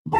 بچیا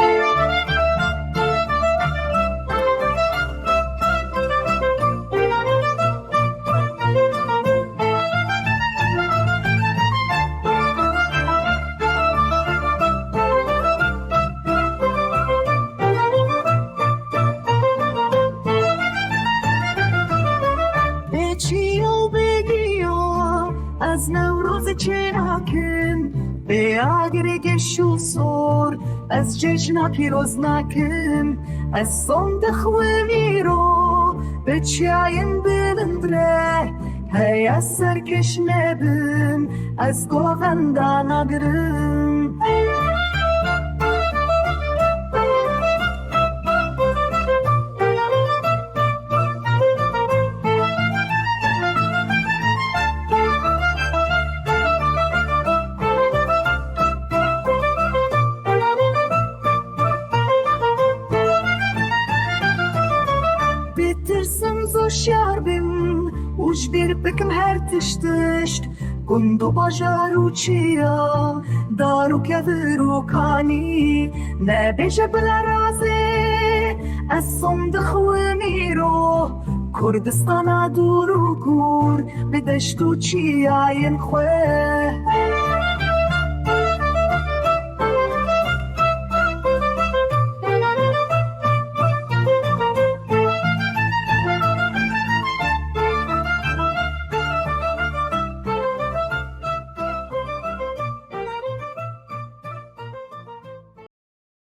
بگیا از نوروز چناکن به اگرگ شوسور از جشن پیروز نکن از صندخ خوی رو به چاین بلندره هی از سرکش نبن از گووندا نگرم بترسم زو شربم وش بیر بکم هر تشتشت گندو باجارو چیا دارو کدرو کانی نبیشه بلا رازه از صندخ و میرو کردستان دورو کور بدشتو چیاین خواه